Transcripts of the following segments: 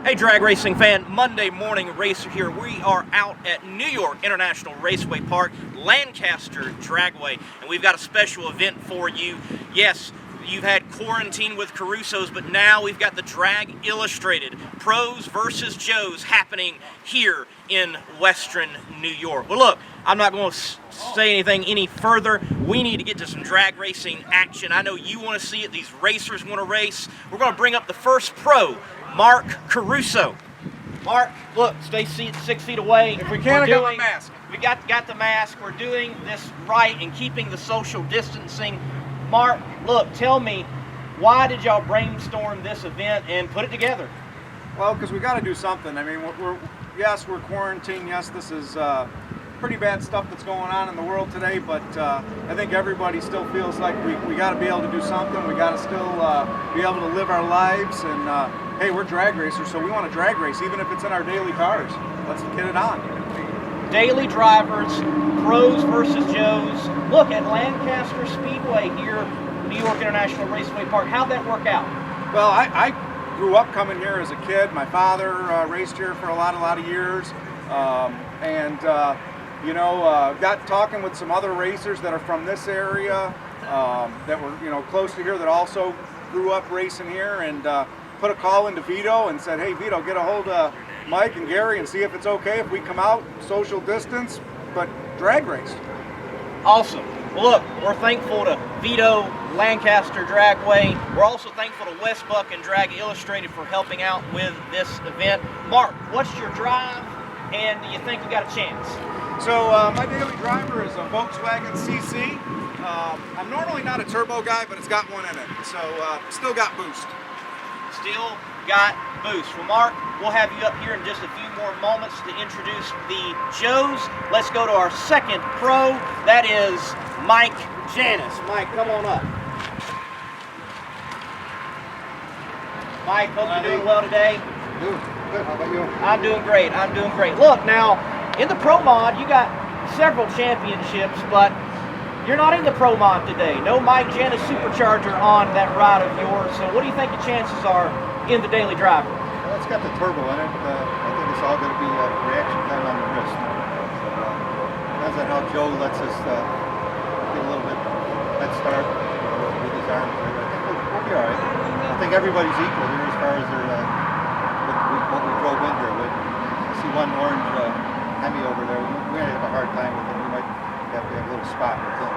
Hey drag racing fan, Monday morning racer here. We are out at New York International Raceway Park, Lancaster Dragway, and we've got a special event for you. Yes, you've had quarantine with Caruso's, but now we've got the Drag Illustrated Pros versus Joes happening here in Western New York. Well look, I'm not going to say anything any further. We need to get to some drag racing action. I know you want to see it. These racers want to race. We're going to bring up the first pro, Mark Caruso. Mark, look, stay 6 feet away. If we can't, I got my mask. We got the mask. We're doing this right and keeping the social distancing. Mark, look, tell me, why did y'all brainstorm this event and put it together? Well, because we got to do something. I mean, yes, we're quarantined. Yes, this is pretty bad stuff that's going on in the world today, but I think everybody still feels like we got to be able to do something. We got to still be able to live our lives, and hey, we're drag racers, so we want to drag race, even if it's in our daily cars. Let's get it on. Daily drivers, pros versus Joes. Look at Lancaster Speedway here, New York International Raceway Park. How'd that work out? Well, I grew up coming here as a kid. My father raced here for a lot of years, you know, got talking with some other racers that are from this area that were, you know, close to here that also grew up racing here, and put a call into Vito and said, hey Vito, get a hold of Mike and Gary and see if it's okay if we come out, social distance, but drag race. Awesome. Well look, we're thankful to Vito, Lancaster Dragway. We're also thankful to Westbuck and Drag Illustrated for helping out with this event. Mark, what's your drive, and do you think you got a chance? So my daily driver is a Volkswagen CC. I'm normally not a turbo guy, but it's got one in it, so still got boost. Still got boost. Well Mark, we'll have you up here in just a few more moments to introduce the Joes. Let's go to our second pro. That is Mike Janus. Mike, come on up. Mike, hope you're doing well today. Doing good. How about you? I'm doing great. I'm doing great. Look, now, in the Pro Mod, you got several championships, but you're not in the Pro Mod today. No Mike Janus Supercharger on that ride of yours. So what do you think the chances are in the daily driver? Well, it's got the turbo in it. I think it's all going to be reaction time on the wrist. So, depends on how Joe lets us get a little bit head start with his arms. I think we'll be all right. I think everybody's equal here as far as their what we drove in here with. I see one orange Hemi over there. We're going to have a hard time with him. We might have to have a little spot with him.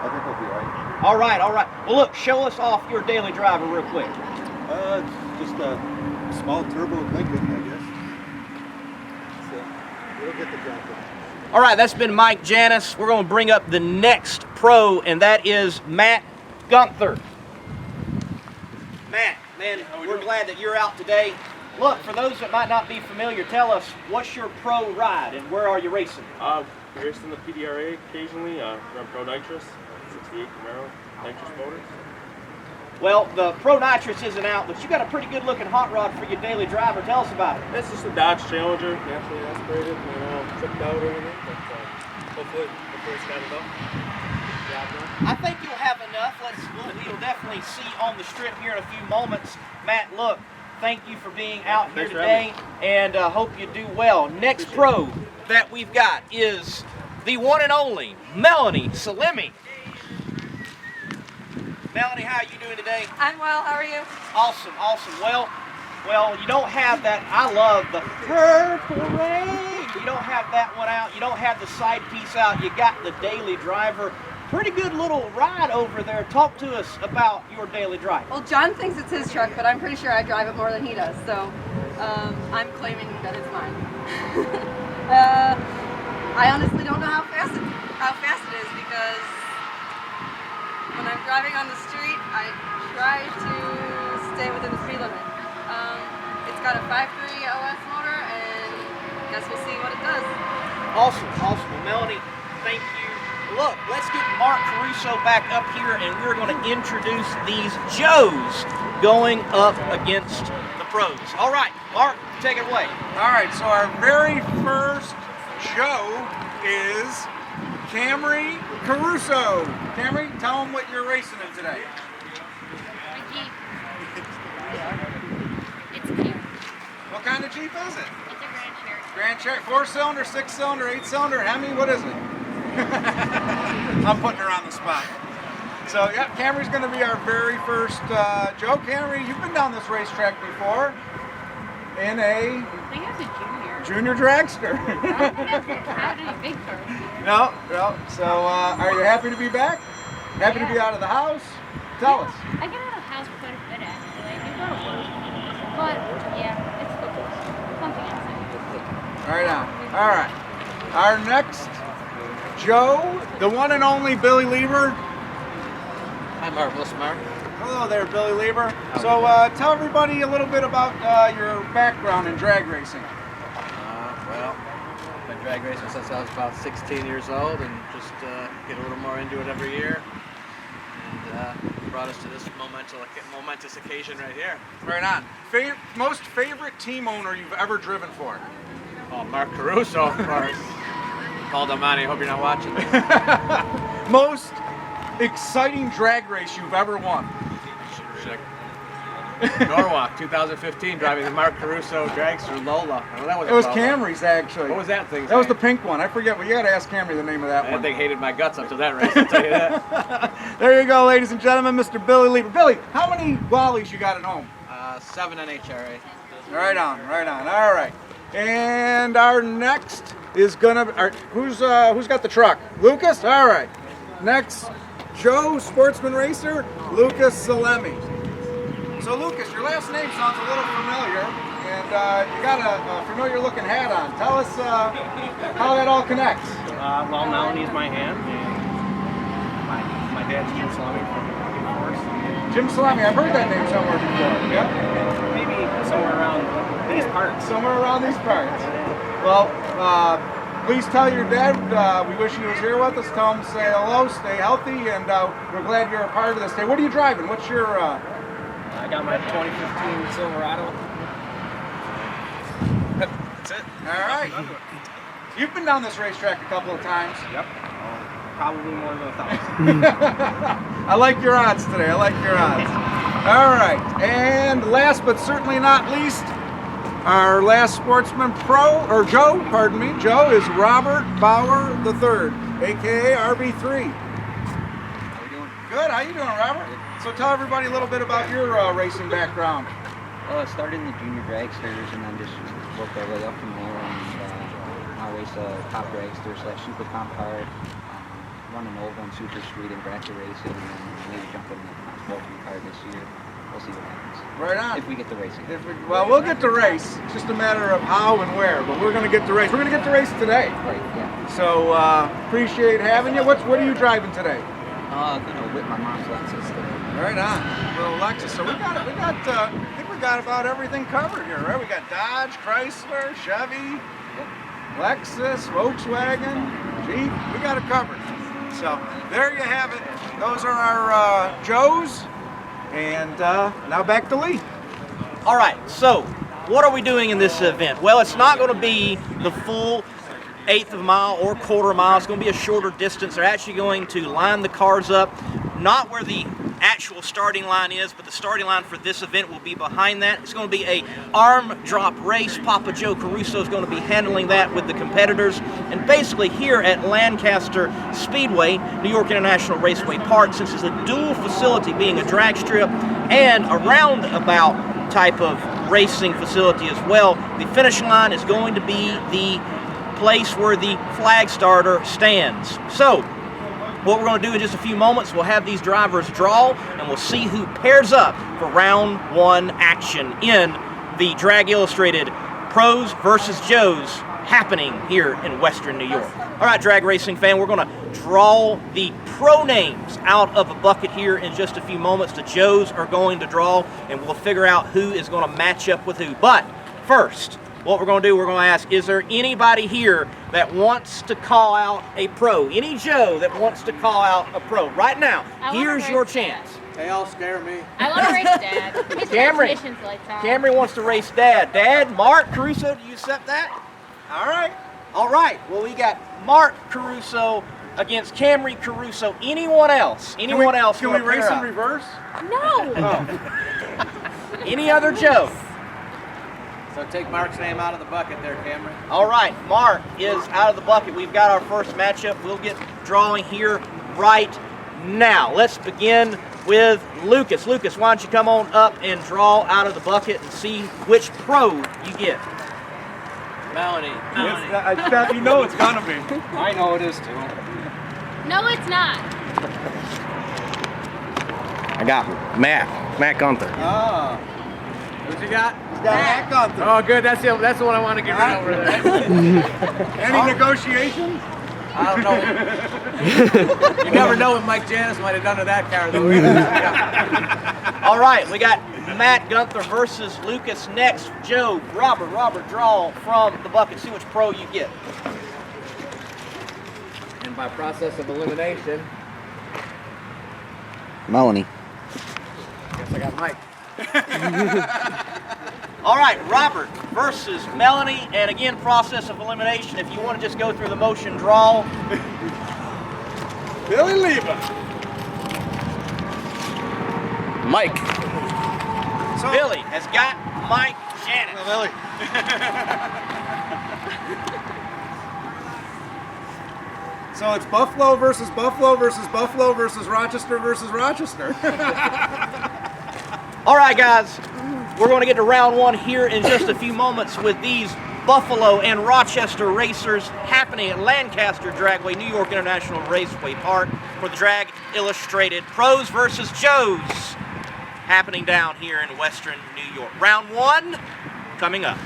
I think we'll be all right. All right, all right. Well, look, show us off your daily driver real quick. Just a small turbo Lincoln, I guess. So we'll get the job done. All right, that's been Mike Janus. We're going to bring up the next pro, and that is Matt Gunther. Matt, man, we're glad that you're out today. Look, for those that might not be familiar, tell us, what's your pro ride and where are you racing? We race in the PDRA occasionally. We're on Pro Nitrous, 68 Camaro, Nitrous motors. Well, the Pro Nitrous isn't out, but you got a pretty good looking hot rod for your daily driver. Tell us about it. It's just a Dodge Challenger, naturally aspirated, tripped out or anything, but hopefully it's got enough. I think you'll have enough. We'll definitely see on the strip here in a few moments. Matt, look, thank you for being out here today, and hope you do well. Next pro that we've got is the one and only Melanie Salemi. Melanie, how are you doing today? I'm well, how are you? Awesome, awesome. Well, you don't have that. I love the purple rain. You don't have that one out. You don't have the side piece out. You got the daily driver. Pretty good little ride over there. Talk to us about your daily drive. Well, John thinks it's his truck, but I'm pretty sure I drive it more than he does, so I'm claiming that it's mine. I honestly don't know how fast it is, because when I'm driving on the street, I try to stay within the speed limit. It's got a 5.3 OS motor, and I guess we'll see what it does. Awesome, awesome. Well, Melanie, thank you. Look, let's get Mark Caruso back up here, and we're going to introduce these Joes going up against the pros. All right, Mark, take it away. All right, so our very first Joe is Camry Caruso. Camry, tell them what you're racing in today. It's cute. kind of Jeep is it? It's a Grand Cherokee. Grand Cherokee, 4-cylinder, 6-cylinder, 8-cylinder, Hemi, what is it? I'm putting her on the spot. So yeah, Camry's going to be our very first. Joe, Camry, you've been down this racetrack before in a I think it was a junior junior. dragster. How did a big car? No. So are you happy to be back? Happy to be out of the house? Tell us. I get out of the house quite a bit actually. I do go to work. But yeah, it's cool. Something else. Right on. All right. Our next, Joe, the one and only Billy Lieber. Hi, Marvelous Mark. Hello there, Billy Lieber. So tell everybody a little bit about your background in drag racing. Well, I've been drag racing since I was about 16 years old and just get a little more into it every year. And brought us to this momentous occasion right here. Right on. Most favorite team owner you've ever driven for? Oh, Mark Caruso, of course. Paul Domani, hope you're not watching this. Most exciting drag race you've ever won? Norwalk, 2015, driving the Mark Caruso dragster Lola. Well, that It was Lola. Camry's, actually. What was that thing? That was the pink one. I forget, but you got to ask Camry the name of that That one. thing hated my guts up to that race, I'll tell you that. There you go, ladies and gentlemen, Mr. Billy Lieber. Billy, how many Wallies you got at home? 7 NHRA. Right on. All right. And our next is gonna. Who's got the truck? Lucas. All right. Next, Joe, Sportsman Racer, Lucas Salemi. So Lucas, your last name sounds a little familiar, and you got a familiar-looking hat on. Tell us how that all connects. Well, Melanie's my aunt, and my dad's Jim Salami from Force. Jim Salemi. I've heard that name somewhere before. Yep. Maybe somewhere around these parts. Somewhere around these parts. Well, please tell your dad we wish he was here with us. Tell him to say hello, stay healthy, and we're glad you're a part of this day. What are you driving? What's your... I got my 2015 Silverado. That's it. All right. You've been down this racetrack a couple of times. Yep. Probably more than 1,000. I like your odds today. All right. And last but certainly not least, our last sportsman Joe, pardon me. Joe is Robert Bauer III, aka RB3. How we doing? Good. How you doing, Robert? So tell everybody a little bit about your racing background. Well, I started in the junior dragsters and then just worked our way up from there, and now race a top dragster / super comp car, run an Nova on Super Street and Bracket Racing, and then maybe jump in the sportsman car this year. We'll see what happens. Right on. If we get to racing. We'll get to race. It's just a matter of how and where, but we're going to get to race. We're going to get to race today. Right, yeah. So appreciate having you. What are you driving today? Gonna whip my mom's Lexus today. Right on, little Lexus. So I think we got about everything covered here, right? We got Dodge, Chrysler, Chevy, Lexus, Volkswagen, Jeep. We got it covered. So there you have it. Those are our Joes. And now back to Lee. All right, so what are we doing in this event? Well, it's not going to be the full eighth of a mile or quarter mile. It's going to be a shorter distance. They're actually going to line the cars up, not where the actual starting line is, but the starting line for this event will be behind that. It's going to be a arm drop race. Papa Joe Caruso is going to be handling that with the competitors. And basically here at Lancaster Speedway, New York International Raceway Park, since it's a dual facility being a drag strip and a roundabout type of racing facility as well, the finish line is going to be the place where the flag starter stands. So what we're going to do in just a few moments, we'll have these drivers draw and we'll see who pairs up for round one action in the Drag Illustrated Pros versus Joes happening here in Western New York. All right, drag racing fan, we're going to draw the pro names out of a bucket here in just a few moments. The Joes are going to draw and we'll figure out who is going to match up with who. But first, what we're going to do, we're going to ask, is there anybody here that wants to call out a pro? Any Joe that wants to call out a pro? Right now, here's your chance. They all scare me. I want to race Dad. His Camry. transmission's lights on. Camry wants to race Dad. Dad, Mark Caruso, do you accept that? All right. All right. Well, we got Mark Caruso against Camry Caruso. Anyone else? Anyone else? Can we wanna race pair in up? reverse? No. Any other Joe? So take Mark's name out of the bucket there, Cameron. All right, Mark is out of the bucket. We've got our first matchup. We'll get drawing here right now. Let's begin with Lucas. Lucas, why don't you come on up and draw out of the bucket and see which pro you get. Melanie. You know it's gonna be. I know it is too. No, it's not. I got Matt Gunther. Ah, What you got? he's got Matt Gunther. Oh, good. That's the one I want to get rid of over there. Any negotiations? I don't know. You never know what Mike Janus might have done to that car, though. All right, we got Matt Gunther versus Lucas next. Joe, Robert, draw from the bucket. See which pro you get. And by process of elimination, Melanie. guess I got Mike. All right, Robert versus Melanie, and again, process of elimination. If you want to just go through the motion draw. Billy Leva. Mike. So, Billy has got Mike Janus. Billy. So it's Buffalo versus Buffalo versus Buffalo versus Rochester versus Rochester. All right, guys, we're going to get to round one here in just a few moments with these Buffalo and Rochester racers happening at Lancaster Dragway, New York International Raceway Park for the Drag Illustrated Pros versus JOES happening down here in Western New York. Round one coming up.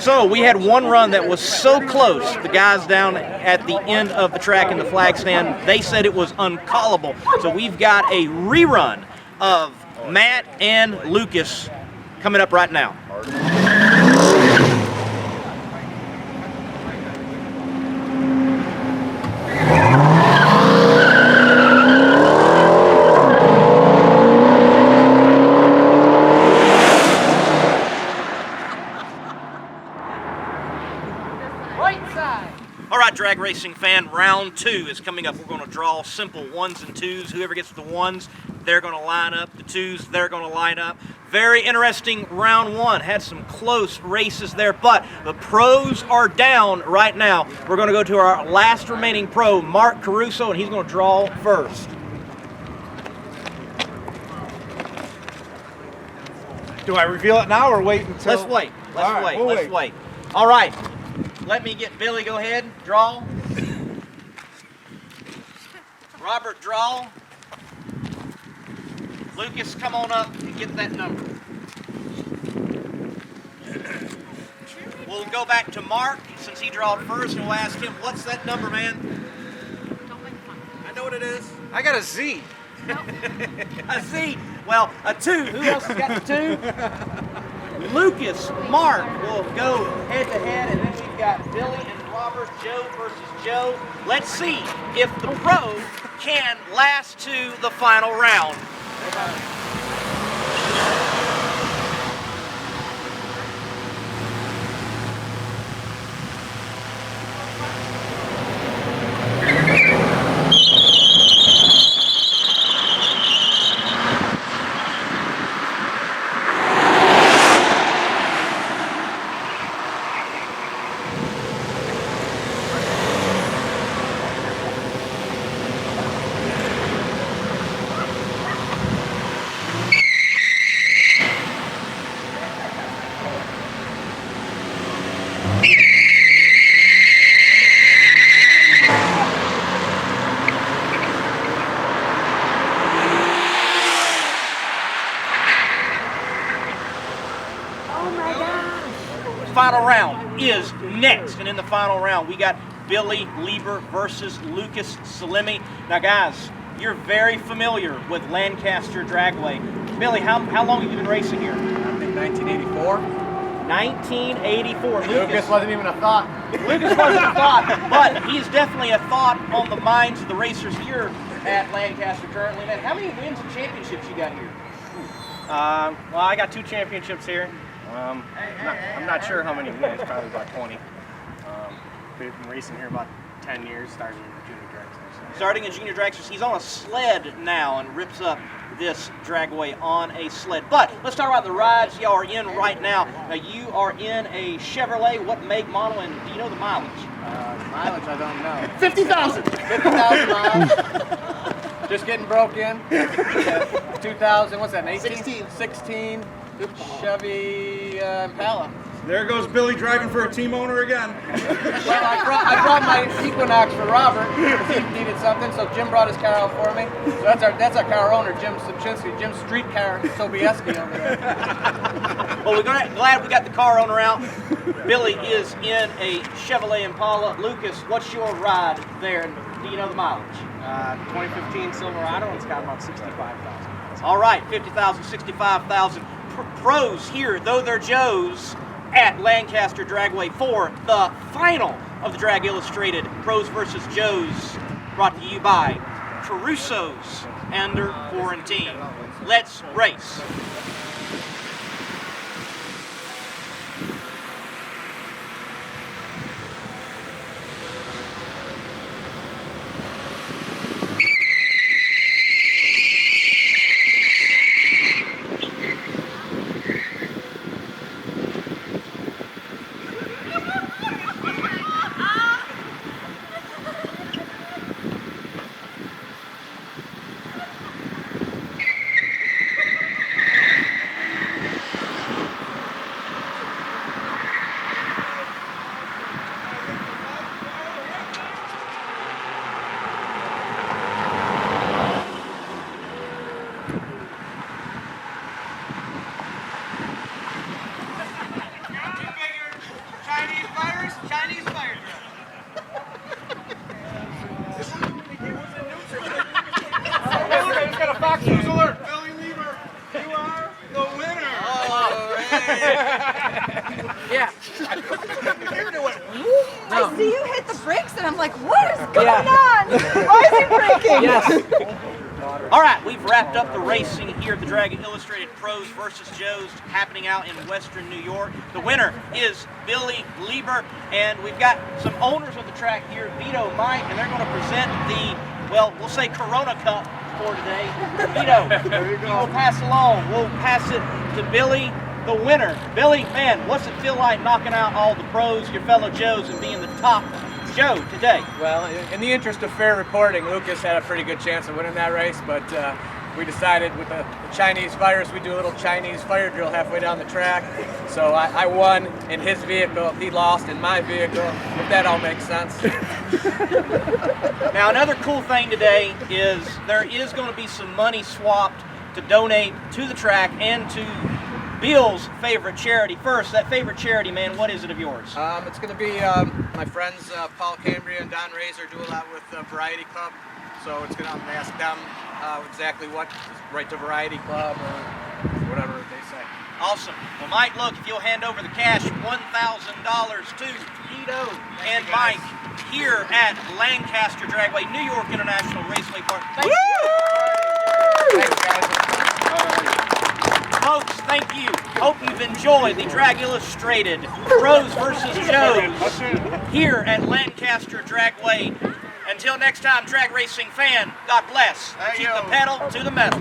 So we had one run that was so close. The guys down at the end of the track in the flag stand, they said it was uncallable. So we've got a rerun of Matt and Lucas coming up right now. All right, drag racing fan, round two is coming up. We're going to draw simple ones and twos. Whoever gets the ones, they're going to line up. The twos, they're going to line up. Very interesting round one. Had some close races there, but the pros are down right now. We're going to go to our last remaining pro, Mark Caruso, and he's going to draw first. Do I reveal it now or wait until? Let's wait. Let's All right, wait. we'll Let's wait. All right. Let me get Billy. Go ahead. Draw. Robert, draw. Lucas, come on up and get that number. We'll go back to Mark since he drawed first, and we'll ask him, what's that number, man? Don't make fun. I know what it is. I got a Z. A Z. Well, a 2. Who else has got the 2? Lucas, Mark will go head to head, and then we've got Billy and Robert, Joe versus Joe. Let's see if the pro can last to the final round. Final round is next, and in the final round we got Billy Lieber versus Lucas Salemi. Now guys, you're very familiar with Lancaster Dragway. Billy, how long have you been racing here? I think 1984. 1984. Lucas wasn't even a thought. Lucas wasn't a thought, but he's definitely a thought on the minds of the racers here at Lancaster currently. Man, how many wins and championships you got here? Well, I got 2 championships here. I'm not sure how many wins, probably about 20. We've been racing here about 10 years, starting in the junior dragsters. Starting in junior dragsters, he's on a sled now and rips up this dragway on a sled. But let's talk about the rides you are in right now. Now you are in a Chevrolet. What make, model, and do you know the mileage? Mileage, I don't know. 50,000. 50,000 miles. Just getting broke in. 2000, what's that, 18? 16. Chevy Impala. There goes Billy driving for a team owner again. Well, I brought my Equinox for Robert because he needed something, so Jim brought his car out for me. So that's our car owner, Jim Subchinsky, Jim's street car, Sobieski over there. Well, we're glad we got the car owner out. Billy is in a Chevrolet Impala. Lucas, what's your ride there? Do you know the mileage? 2015 Silverado, it's got about 65,000. All right, 50,000, 65,000. Pros here, though they're Joes, at Lancaster Dragway for the final of the Drag Illustrated Pros versus Joes, brought to you by Caruso's Under Quarantine. Let's race. Yeah. I see you hit the brakes and I'm like, what is going on? Why is he braking? Yes. All right, we've wrapped up the racing here at the Drag Illustrated Pros versus Joes happening out in Western New York. The winner is Billy Lieber, and we've got some owners of the track here, Vito, Mike, and they're going to present the, well, we'll say Corona Cup for today. Vito, we'll pass along. We'll pass it to Billy, the winner. Billy, man, what's it feel like knocking out all the pros, your fellow Joes, and being the top Joe today? Well, in the interest of fair reporting, Lucas had a pretty good chance of winning that race, but we decided with the Chinese virus, we do a little Chinese fire drill halfway down the track. So I won in his vehicle, he lost in my vehicle, if that all makes sense. Now, another cool thing today is there is going to be some money swapped to donate to the track and to Bill's favorite charity. First, that favorite charity, man, what is it of yours? It's going to be my friends Paul Cambria and Don Razor do a lot with Variety Club. So it's going to ask them exactly what is right to Variety Club or whatever they say. Awesome. Well, Mike, look, if you'll hand over the cash, $1,000 to Guido and Mike here at Lancaster Dragway, New York International Raceway Park. Thank you. Thanks, guys. Folks, thank you. Hope you've enjoyed the Drag Illustrated Pros versus Joes here at Lancaster Dragway. Until next time, drag racing fan, God bless. Keep the pedal to the metal.